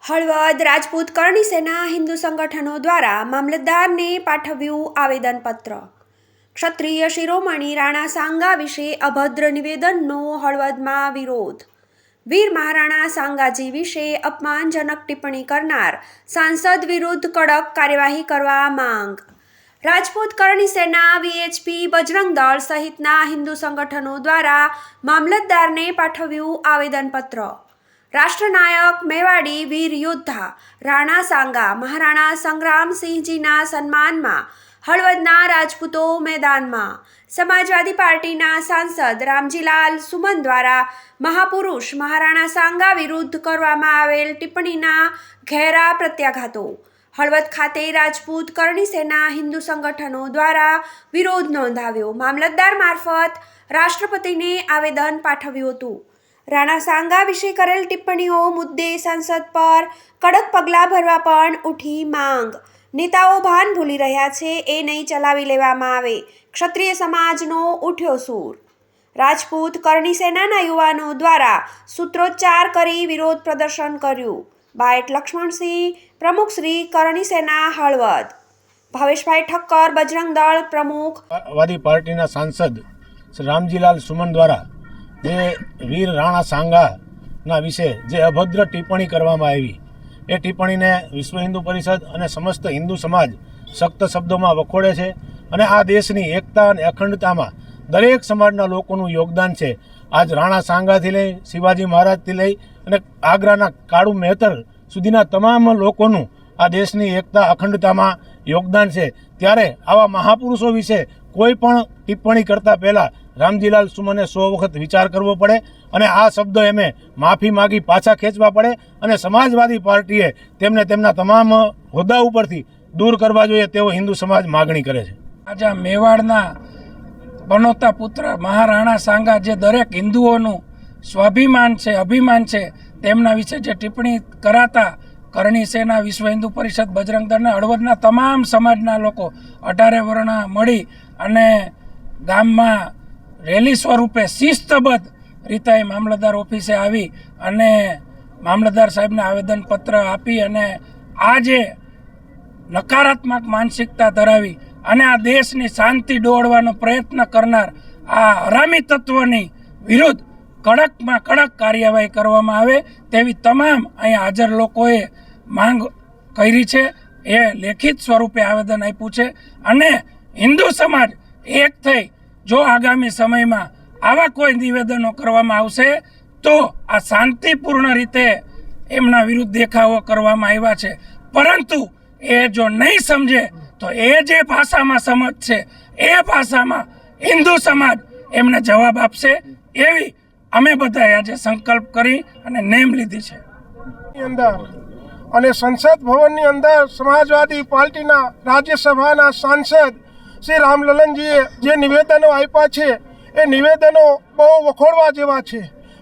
હળવદ રાજપૂત કરણી સેના હિન્દુ સંગઠનો દ્વારા મામલતદારને પાઠવ્યું આવેદનપત્ર। ક્ષત્રિય શિરોમણી રાણા સાંગા વિશે અભદ્ર નિવેદનનો હળવદમાં વિરોધ। વીર મહારાણા સાંગાજી વિશે અપમાનજનક ટિપ્પણી કરનાર સાંસદ વિરુદ્ધ કડક કાર્યવાહી કરવા માંગ। રાજપૂત કરણી સેના, વીએચપી, બજરંગ દળ સહિતના હિન્દુ સંગઠનો દ્વારા મામલતદારને પાઠવ્યું આવેદનપત્ર। રાષ્ટ્રનાયક મેવાડી વીર યોદ્ધા રાણા સાંગા મહારાણા સંગ્રામસિંહજીના સન્માનમાં હળવદના રાજપૂતો મેદાનમાં। સમાજવાદી પાર્ટીના સાંસદ રામજીલાલ સુમન દ્વારા મહાપુરુષ મહારાણા સાંગા વિરુદ્ધ કરવામાં આવેલ ટિપ્પણીના ઘેરા પ્રત્યાઘાતો। હળવદ ખાતે રાજપૂત કરણી સેના હિન્દુ સંગઠનો દ્વારા વિરોધ નોંધાવ્યો। મામલતદાર મારફત રાષ્ટ્રપતિને આવેદન પાઠવ્યું હતું। રાણા સાંગા વિશે કરેલ ટિપ્પણીઓ મુદ્દે સાંસદ પર કડક પગલાં ભરવા પણ ઉઠી માંગ। નેતાઓ ભાન ભૂલી રહ્યા છે, એ નહીં ચલાવી લેવામાં આવે। ક્ષત્રિય સમાજનો ઉઠ્યો સૂર। રાજપૂત કરણી સેનાના યુવાનો દ્વારા સૂત્રોચ્ચાર કરી વિરોધ પ્રદર્શન કર્યું। બાયટ લક્ષ્મણસિંહ, પ્રમુખ શ્રી કરણી સેના હળવદ। ભાવેશભાઈ ઠક્કર, બજરંગ દળ પ્રમુખ। વાદી પાર્ટીના સાંસદ શ્રી રામજીલાલ સુમન દ્વારા જે વીર રાણા સાંગાના વિશે જે અભદ્ર ટિપ્પણી કરવામાં આવી, એ ટિપ્પણીને વિશ્વ હિન્દુ પરિષદ અને સમસ્ત હિન્દુ સમાજ સખ્ત શબ્દોમાં વખોડે છે અને આ દેશની એકતા અને અખંડતામાં દરેક સમાજના લોકોનું યોગદાન છે। આજ રાણા સાંગાથી લઈ, શિવાજી મહારાજથી લઈ અને આગ્રાના કાળુ મહેતર સુધીના તમામ લોકોનું આ દેશની એકતા અખંડતામાં યોગદાન છે। ત્યારે આવા મહાપુરુષો વિશે કોઈ પણ ટિપ્પણી કરતા પહેલાં રામજીલાલ સુમને 100 વખત વિચાર કરવો પડે અને આ શબ્દો એમે માફી માગી પાછા ખેંચવા પડે અને સમાજવાદી પાર્ટીએ તેમને તેમના તમામ હોદ્દા ઉપરથી દૂર કરવા જોઈએ તેવો હિન્દુ સમાજ માગણી કરે છે। આજે મેવાડના બનોતા પુત્ર મહારાણા સાંગા જે દરેક હિન્દુઓનું સ્વાભિમાન છે, અભિમાન છે, તેમના વિશે જે ટિપ્પણી કરાતા કરણી સેના, વિશ્વ હિન્દુ પરિષદ, બજરંગ દળ અને હળવદના તમામ સમાજના લોકો 18 વર્ણ મળી અને ગામમાં રેલી સ્વરૂપે શિસ્તબદ્ધ રીતે મામલતદાર ઓફિસે આવી અને મામલતદાર સાહેબને આવેદનપત્ર આપી અને આ જે નકારાત્મક માનસિકતા ધરાવી અને આ દેશની શાંતિ દોડવાનો પ્રયત્ન કરનાર આ હરામી તત્વની વિરુદ્ધ કડકમાં કડક કાર્યવાહી કરવામાં આવે તેવી તમામ અહીંયા હાજર લોકોએ માંગ કરી છે। એ લેખિત સ્વરૂપે આવેદન આપ્યું છે અને હિન્દુ સમાજ એક થઈ જો આગામી સમયમાં આવા કોઈ નિવેદનો કરવામાં આવશે તો આ શાંતિપૂર્ણ રીતે એમના વિરુદ્ધ દેખાવો કરવામાં આવ્યા છે, પરંતુ એ જો નહીં સમજે તો એ જે ભાષામાં સમજશે એ ભાષામાં હિન્દુ સમાજ એમને જવાબ આપશે। એવી અમે બધાએ આજે સંકલ્પ કરી અને નેમ લીધી છે। અને સંસદ ભવનની અંદર સમાજવાદી પાર્ટીના રાજ્યસભાના સાંસદ શ્રી રામલલનજીએ જે નિવેદનો આપ્યા છે એ નિવેદનો બહુ વખોડવા જેવા છે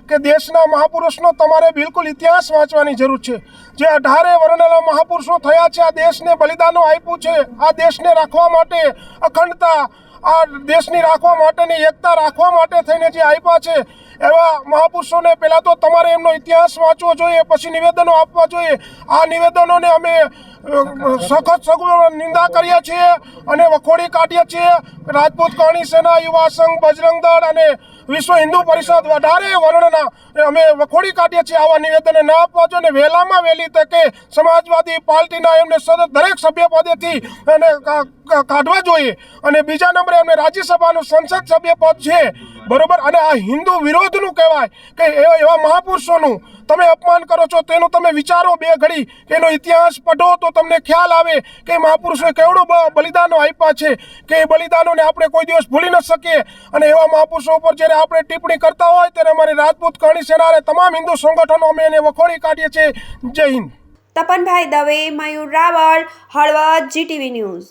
કે દેશના મહાપુરુષનો તમારે બિલકુલ ઇતિહાસ વાંચવાની જરૂર છે। જે 18 વર્ણના મહાપુરુષો થયા છે, આ દેશને બલિદાનો આપ્યું છે, આ દેશને રાખવા માટે અખંડતા, આ દેશની રાખવા માટેની એકતા રાખવા માટે થઈને જે આપ્યા છે, એવા મહાપુરુષોને પહેલાં તો તમારે એમનો ઇતિહાસ વાંચવો જોઈએ, પછી નિવેદનો આપવા જોઈએ। આ નિવેદનોને અમે સખત નિંદા કરીએ છીએ અને વખોડી કાઢીએ છીએ। રાજપૂત કરણી સેના, યુવા સંઘ, બજરંગ દળ અને વિશ્વ હિન્દુ પરિષદ 18 વર્ણના અમે વખોડી કાઢીએ છીએ। આવા નિવેદને ના આપવા જોઈએ અને વહેલામાં વહેલી તકે સમાજવાદી પાર્ટીના એમને દરેક સભ્ય પદેથી અને કાઢવા જોઈએ અને બીજા નંબરે એમને રાજ્યસભાનું સંસદ સભ્ય પદ છે, બરોબર। અને આ હિન્દુ વિરોધનું કહેવાય કે એવા મહાપુરુષોનું તમે અપમાન કરો છો, તેનું તમે વિચારો બે ઘડી, એનો ઇતિહાસ પઢો તો તમને ખ્યાલ આવે કે મહાપુરુષોએ કેવડું બલિદાનો આપ્યા છે કે એ બલિદાનોને આપણે કોઈ દિવસ ભૂલી ન શકીએ। અને એવા મહાપુરુષો ઉપર જ્યારે આપણે ટિપ્પણી કરતા હોય ત્યારે અમારી રાજપૂત કરણી સેના અને તમામ હિન્દુ સંગઠનો અમે એને વખોડી કાઢીએ છીએ। જય હિન્દ। તપનભાઈ દવે, મયુર રાવળ, હળવદ, GTV ન્યૂઝ।